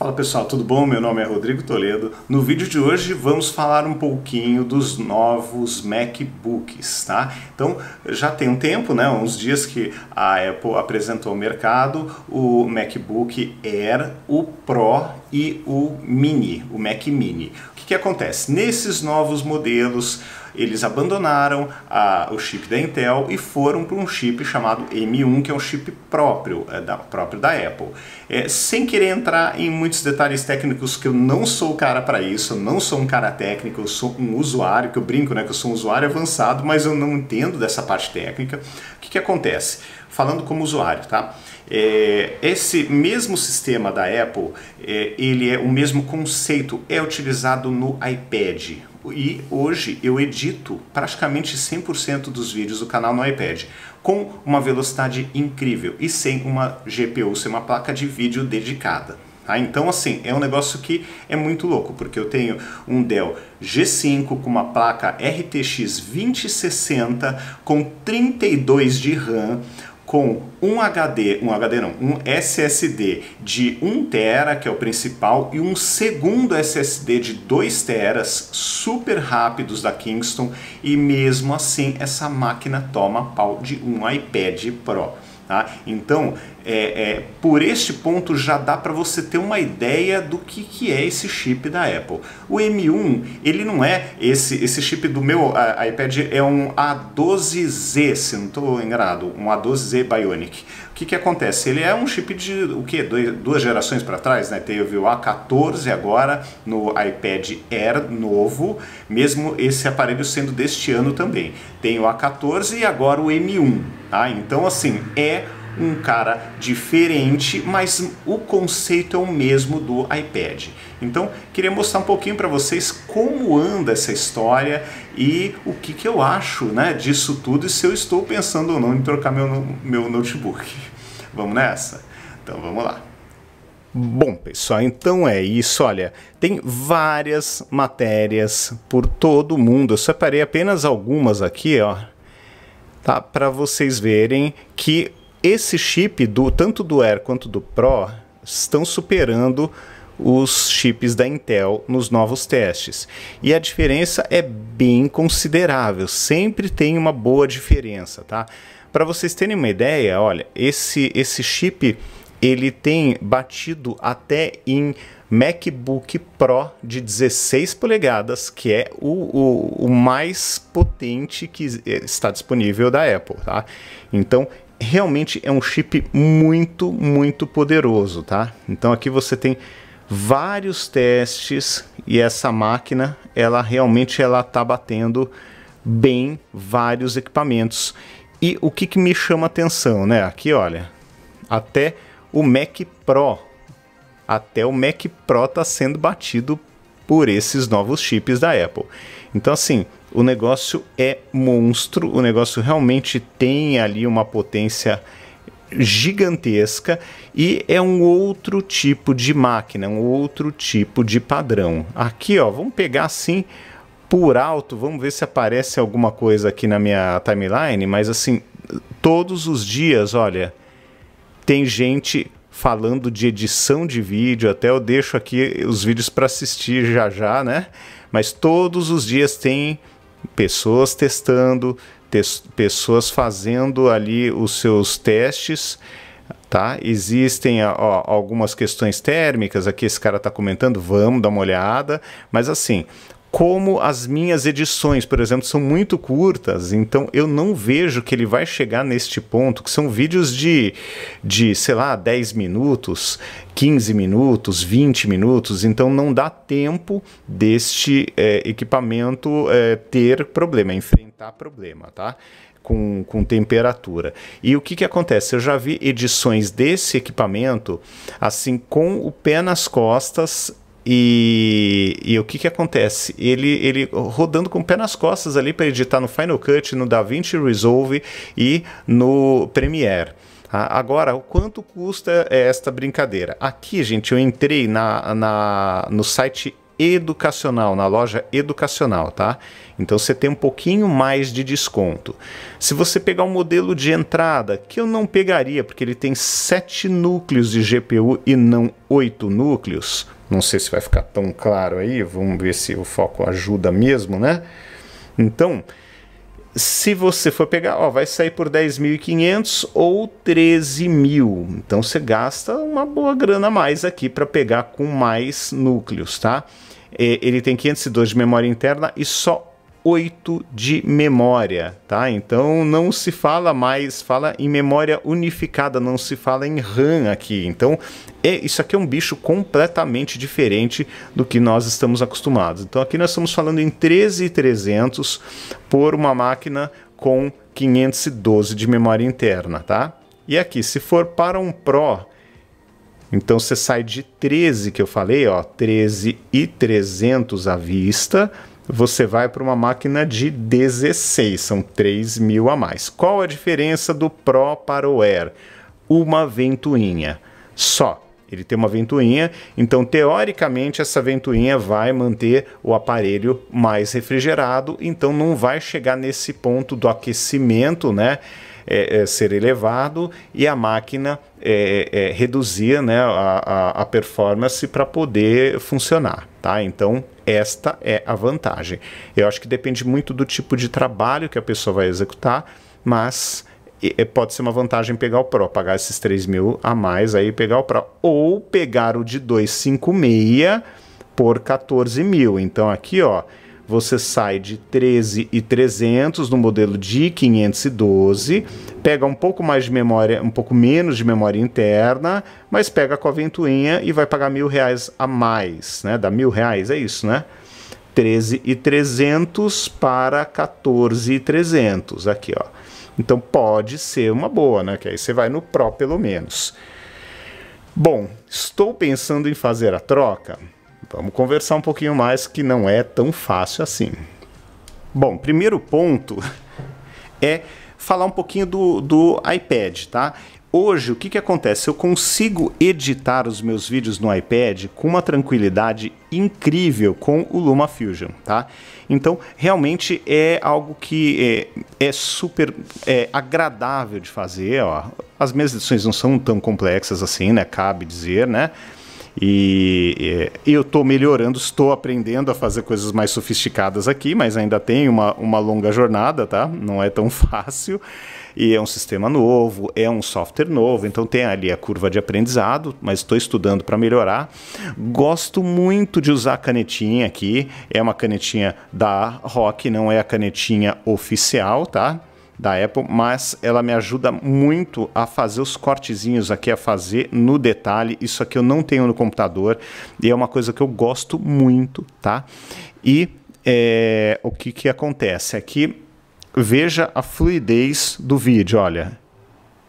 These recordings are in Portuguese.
Fala pessoal, tudo bom? Meu nome é Rodrigo Toledo. No vídeo de hoje vamos falar um pouquinho dos novos MacBooks, tá? Então já tem um tempo, né, uns dias que a Apple apresentou ao mercado o MacBook Air, o Pro e o Mini, o Mac Mini. O que acontece? Nesses novos modelos eles abandonaram o chip da Intel e foram para um chip chamado M1, que é um chip próprio da Apple. Sem querer entrar em muitos detalhes técnicos, que eu não sou o cara para isso, eu não sou um cara técnico, eu sou um usuário, que eu brinco, né, que eu sou um usuário avançado, mas eu não entendo dessa parte técnica. O que acontece? Falando como usuário, tá? Esse mesmo sistema da Apple, ele é o mesmo conceito, é utilizado no iPad. E hoje eu edito praticamente 100% dos vídeos do canal no iPad com uma velocidade incrível e sem uma GPU, sem uma placa de vídeo dedicada. Tá? Então assim, é um negócio que é muito louco, porque eu tenho um Dell G5 com uma placa RTX 2060 com 32 de RAM, com um SSD de 1 tera, que é o principal, e um segundo SSD de 2 teras, super rápidos da Kingston, e mesmo assim essa máquina toma pau de um iPad Pro. Tá? Então, por este ponto já dá para você ter uma ideia do que é esse chip da Apple. O M1, ele não é esse chip do meu iPad, é um A12Z, se não estou enganado, um A12Z Bionic. O que acontece? Ele é um chip de o quê? Duas gerações para trás, né? Teve o A14 agora no iPad Air novo, mesmo esse aparelho sendo deste ano também. Tem o A14 e agora o M1. Tá? Então assim, é um cara diferente, mas o conceito é o mesmo do iPad. Então, queria mostrar um pouquinho para vocês como anda essa história e o que eu acho, né, disso tudo e se eu estou pensando ou não em trocar meu notebook. Vamos nessa? Então vamos lá. Bom, pessoal, então é isso. Olha, tem várias matérias por todo o mundo. Eu separei apenas algumas aqui, ó, tá, para vocês verem que esse chip, tanto do Air quanto do Pro, estão superando os chips da Intel nos novos testes. E a diferença é bem considerável, sempre tem uma boa diferença, tá? Para vocês terem uma ideia, olha, esse chip, ele tem batido até em MacBook Pro de 16 polegadas, que é o mais potente que está disponível da Apple, tá? Então, realmente é um chip muito, muito poderoso, tá? Então aqui você tem vários testes e essa máquina, ela realmente tá batendo bem vários equipamentos. E o que me chama atenção, né? Aqui, olha, até o Mac Pro tá sendo batido por esses novos chips da Apple. Então assim, o negócio é monstro, o negócio realmente tem ali uma potência gigantesca e é um outro tipo de máquina, um outro tipo de padrão. Aqui, ó, vamos pegar assim por alto, vamos ver se aparece alguma coisa aqui na minha timeline, mas assim, todos os dias, olha, tem gente falando de edição de vídeo, até eu deixo aqui os vídeos para assistir já, né? Mas todos os dias tem pessoas testando, pessoas fazendo ali os seus testes, tá? Existem algumas questões térmicas, aqui esse cara está comentando, vamos dar uma olhada, mas assim, como as minhas edições, por exemplo, são muito curtas, então eu não vejo que ele vai chegar neste ponto, que são vídeos de sei lá, 10 minutos, 15 minutos, 20 minutos, então não dá tempo deste equipamento ter problema, enfrentar problema, tá? Com temperatura. E o que acontece? Eu já vi edições desse equipamento, assim, com o pé nas costas. E o que acontece? Ele rodando com o pé nas costas ali para editar no Final Cut, no DaVinci Resolve e no Premiere. Agora, o quanto custa esta brincadeira? Aqui, gente, eu entrei no site educacional, na loja educacional, tá? Então você tem um pouquinho mais de desconto. Se você pegar um modelo de entrada, que eu não pegaria, porque ele tem 7 núcleos de GPU e não 8 núcleos, não sei se vai ficar tão claro aí, vamos ver se o foco ajuda mesmo, né? Então, se você for pegar, ó, vai sair por 10.500 ou 13.000. Então você gasta uma boa grana a mais aqui para pegar com mais núcleos, tá? Ele tem 512 de memória interna e só 8 de memória, tá? Então não se fala mais, fala em memória unificada, não se fala em RAM aqui. Então isso aqui é um bicho completamente diferente do que nós estamos acostumados. Então aqui nós estamos falando em 13.300 por uma máquina com 512 de memória interna, tá? E aqui, se for para um Pro, então você sai de 13 que eu falei, ó, 13.300 à vista, você vai para uma máquina de 16, são 3.000 a mais. Qual a diferença do Pro para o Air? Uma ventoinha só. Ele tem uma ventoinha, então teoricamente essa ventoinha vai manter o aparelho mais refrigerado, então não vai chegar nesse ponto do aquecimento, né? Ser elevado e a máquina reduzir, né, a performance para poder funcionar, tá? Então esta é a vantagem. Eu acho que depende muito do tipo de trabalho que a pessoa vai executar, mas pode ser uma vantagem pegar o Pro, pagar esses 3.000 a mais aí pegar o Pro, ou pegar o de 256 por 14.000. Então aqui, ó, você sai de 13.300 no modelo de 512, pega um pouco mais de memória, um pouco menos de memória interna, mas pega com a ventoinha e vai pagar R$1.000 a mais, né? Dá R$1.000, é isso, né? 13.300 para 14.300, aqui, ó. Então pode ser uma boa, né? Que aí você vai no Pro pelo menos. Bom, estou pensando em fazer a troca. Vamos conversar um pouquinho mais, que não é tão fácil assim. Bom, primeiro ponto é falar um pouquinho do iPad, tá? Hoje, o que acontece? Eu consigo editar os meus vídeos no iPad com uma tranquilidade incrível com o LumaFusion, tá? Então, realmente é algo que é super agradável de fazer, ó. As minhas edições não são tão complexas assim, né? Cabe dizer, né? E eu estou melhorando, estou aprendendo a fazer coisas mais sofisticadas aqui, mas ainda tem uma longa jornada, tá? Não é tão fácil. E é um sistema novo, é um software novo, então tem ali a curva de aprendizado, mas estou estudando para melhorar. Gosto muito de usar a canetinha aqui, é uma canetinha da ROC, não é a canetinha oficial, tá? Da Apple, mas ela me ajuda muito a fazer os cortezinhos aqui, a fazer no detalhe. Isso aqui eu não tenho no computador e é uma coisa que eu gosto muito, tá? E o que acontece aqui, veja a fluidez do vídeo, olha.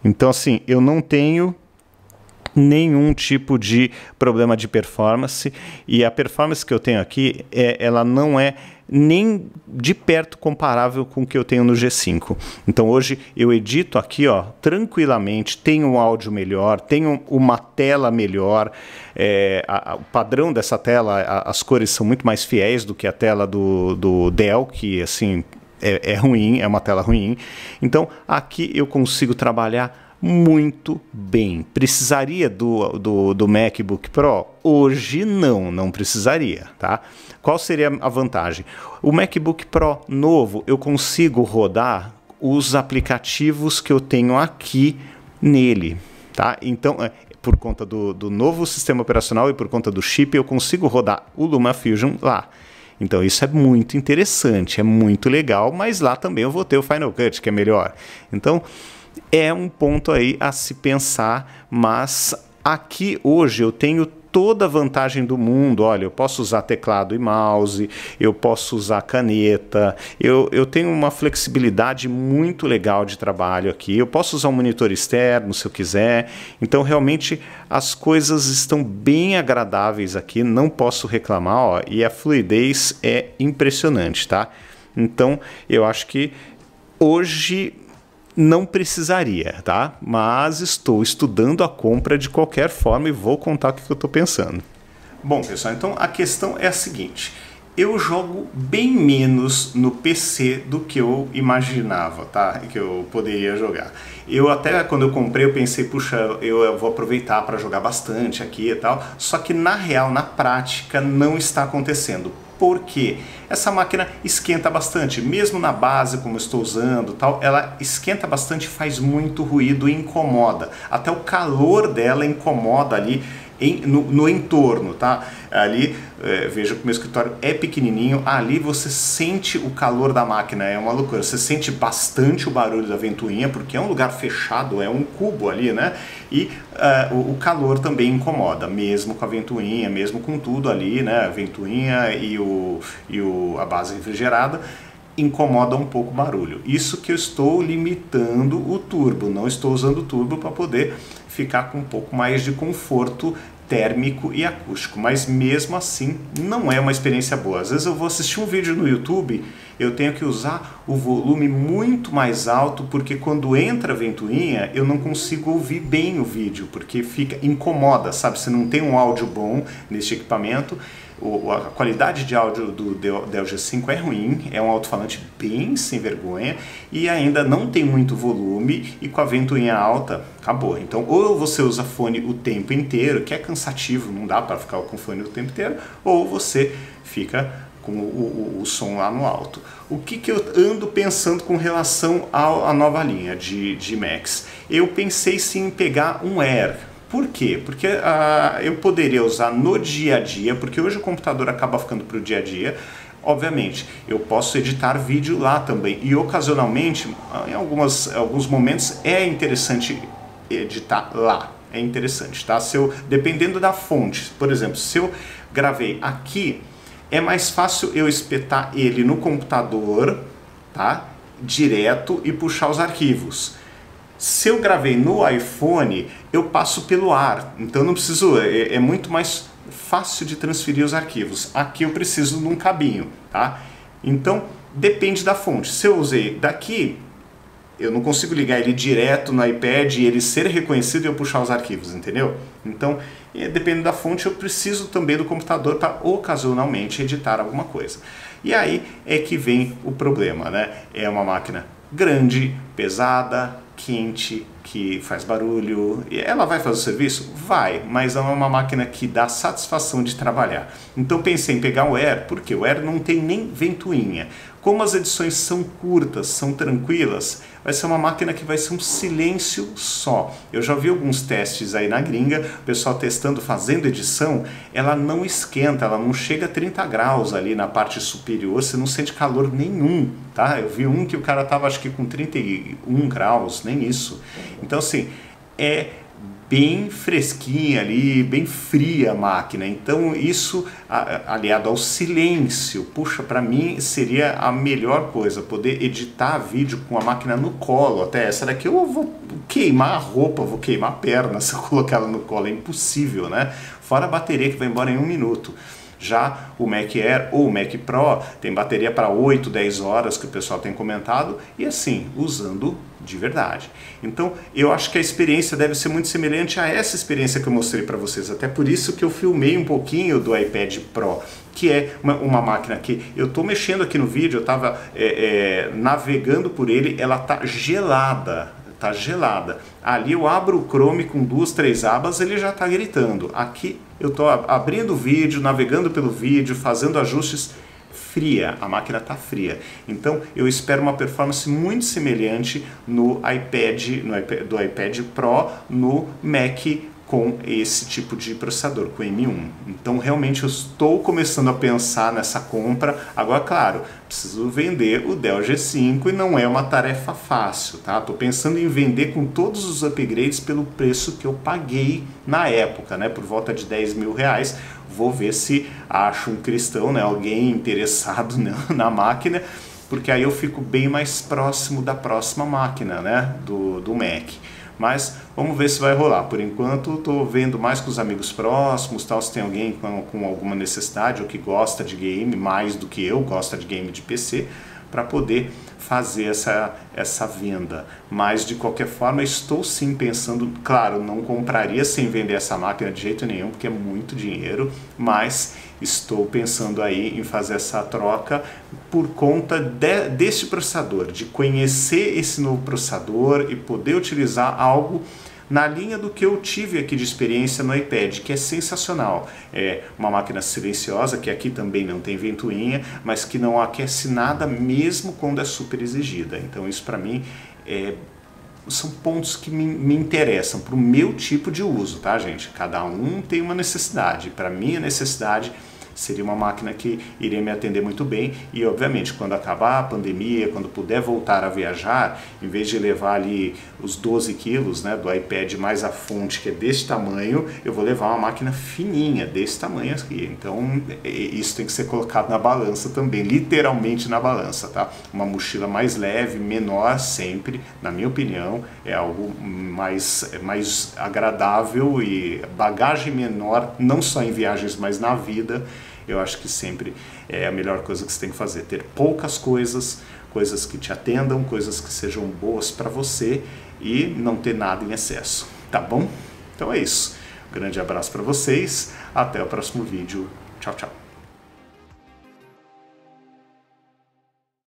Então assim, eu não tenho nenhum tipo de problema de performance, e a performance que eu tenho aqui, ela não é nem de perto comparável com o que eu tenho no G5. Então hoje eu edito aqui, ó, tranquilamente, tenho um áudio melhor, tenho uma tela melhor, o padrão dessa tela, as cores são muito mais fiéis do que a tela do Dell, que assim é ruim, é uma tela ruim. Então aqui eu consigo trabalhar muito bem. Precisaria do MacBook Pro? Hoje não precisaria, tá? Qual seria a vantagem? O MacBook Pro novo, eu consigo rodar os aplicativos que eu tenho aqui nele, tá? Então, por conta do novo sistema operacional e por conta do chip, eu consigo rodar o LumaFusion lá. Então isso é muito interessante, é muito legal, mas lá também eu vou ter o Final Cut, que é melhor. Então é um ponto aí a se pensar, mas aqui hoje eu tenho toda a vantagem do mundo. Olha, eu posso usar teclado e mouse, eu posso usar caneta, eu tenho uma flexibilidade muito legal de trabalho aqui, eu posso usar um monitor externo se eu quiser. Então realmente as coisas estão bem agradáveis aqui, não posso reclamar, ó, e a fluidez é impressionante, tá? Então eu acho que hoje não precisaria, tá? Mas estou estudando a compra de qualquer forma e vou contar o que eu estou pensando. Bom, pessoal, então a questão é a seguinte. Eu jogo bem menos no PC do que eu imaginava, tá? Que eu poderia jogar. Eu até, quando eu comprei, eu pensei, puxa, eu vou aproveitar para jogar bastante aqui e tal. Só que na real, na prática, não está acontecendo. Por quê? Essa máquina esquenta bastante, mesmo na base, como eu estou usando, tal, ela esquenta bastante, faz muito ruído e incomoda. Até o calor dela incomoda ali no entorno, tá? Ali, veja que o meu escritório é pequenininho, ali você sente o calor da máquina, é uma loucura. Você sente bastante o barulho da ventoinha, porque é um lugar fechado, é um cubo ali, né? E o calor também incomoda, mesmo com a ventoinha, mesmo com tudo ali, né? A ventoinha e a base refrigerada, incomoda um pouco o barulho. Isso que eu estou limitando o turbo, não estou usando o turbo para poder ficar com um pouco mais de conforto térmico e acústico, mas mesmo assim não é uma experiência boa. Às vezes eu vou assistir um vídeo no YouTube, eu tenho que usar o volume muito mais alto, porque quando entra a ventoinha eu não consigo ouvir bem o vídeo, porque incomoda, sabe? Você não tem um áudio bom neste equipamento. A qualidade de áudio do Dell G5 é ruim, é um alto-falante bem sem vergonha e ainda não tem muito volume, e com a ventoinha alta, acabou. Então ou você usa fone o tempo inteiro, que é cansativo, não dá para ficar com fone o tempo inteiro, ou você fica com o som lá no alto. O que eu ando pensando com relação à nova linha de Macs? Eu pensei sim em pegar um Air. Por quê? Porque eu poderia usar no dia a dia, porque hoje o computador acaba ficando para o dia a dia. Obviamente, eu posso editar vídeo lá também, e ocasionalmente, em alguns momentos, é interessante editar lá. É interessante, tá? Dependendo da fonte, por exemplo, se eu gravei aqui, é mais fácil eu espetar ele no computador, tá? Direto, e puxar os arquivos. Se eu gravei no iPhone, eu passo pelo ar, então não preciso, é muito mais fácil de transferir os arquivos. Aqui eu preciso de um cabinho, tá? Então depende da fonte. Se eu usei daqui, eu não consigo ligar ele direto no iPad e ele ser reconhecido e eu puxar os arquivos, entendeu? Então, dependendo da fonte, eu preciso também do computador para ocasionalmente editar alguma coisa. E aí é que vem o problema, né? É uma máquina grande, pesada, quente, que faz barulho. Ela vai fazer o serviço? Vai, mas é uma máquina que dá satisfação de trabalhar. Então pensei em pegar o Air, porque o Air não tem nem ventoinha. Como as edições são curtas, são tranquilas, vai ser uma máquina que vai ser um silêncio só. Eu já vi alguns testes aí na gringa, o pessoal testando, fazendo edição, ela não esquenta, ela não chega a 30 graus ali na parte superior, você não sente calor nenhum, tá? Eu vi um que o cara tava acho que com 31 graus, nem isso. Então assim, é bem fresquinha ali, bem fria a máquina. Então isso, aliado ao silêncio, puxa, para mim seria a melhor coisa, poder editar vídeo com a máquina no colo. Até essa daqui eu vou queimar a roupa, vou queimar a perna se eu colocar ela no colo, é impossível, né? Fora a bateria que vai embora em 1 minuto. Já o Mac Air ou o Mac Pro tem bateria para 8, 10 horas, que o pessoal tem comentado, e assim, usando de verdade. Então eu acho que a experiência deve ser muito semelhante a essa experiência que eu mostrei para vocês, até por isso que eu filmei um pouquinho do iPad Pro, que é uma máquina que eu estou mexendo aqui no vídeo, eu estava navegando por ele, ela está gelada. Tá gelada. Ali eu abro o Chrome com 2, 3 abas, ele já está gritando. Aqui eu estou abrindo o vídeo, navegando pelo vídeo, fazendo ajustes, fria, a máquina está fria. Então eu espero uma performance muito semelhante no do iPad Pro, no Mac com esse tipo de processador, com M1. Então realmente eu estou começando a pensar nessa compra. Agora, claro, preciso vender o Dell G5 e não é uma tarefa fácil, tá? Estou pensando em vender com todos os upgrades pelo preço que eu paguei na época, né? Por volta de 10 mil reais. Vou ver se acho um cristão, né? Alguém interessado na máquina, porque aí eu fico bem mais próximo da próxima máquina, né? Do Mac. Mas vamos ver se vai rolar. Por enquanto estou vendo mais com os amigos próximos, tal, se tem alguém com alguma necessidade ou que gosta de game mais do que eu, gosta de game de PC, para poder fazer essa venda. Mas de qualquer forma estou sim pensando, claro, não compraria sem vender essa máquina de jeito nenhum, porque é muito dinheiro, mas estou pensando aí em fazer essa troca por conta deste processador, de conhecer esse novo processador e poder utilizar algo na linha do que eu tive aqui de experiência no iPad, que é sensacional. É uma máquina silenciosa, que aqui também não tem ventoinha, mas que não aquece nada mesmo quando é super exigida. Então isso para mim são pontos que me interessam para o meu tipo de uso, tá, gente? Cada um tem uma necessidade. Para minha necessidade seria uma máquina que iria me atender muito bem e, obviamente, quando acabar a pandemia, quando puder voltar a viajar, em vez de levar ali os 12 quilos, né, do iPad mais a fonte, que é desse tamanho, eu vou levar uma máquina fininha, desse tamanho aqui. Então, isso tem que ser colocado na balança também, literalmente na balança, tá? Uma mochila mais leve, menor sempre, na minha opinião, é algo mais agradável e bagagem menor, não só em viagens, mas na vida. Eu acho que sempre é a melhor coisa que você tem que fazer, ter poucas coisas, coisas que te atendam, coisas que sejam boas para você e não ter nada em excesso, tá bom? Então é isso. Grande abraço para vocês, até o próximo vídeo. Tchau, tchau.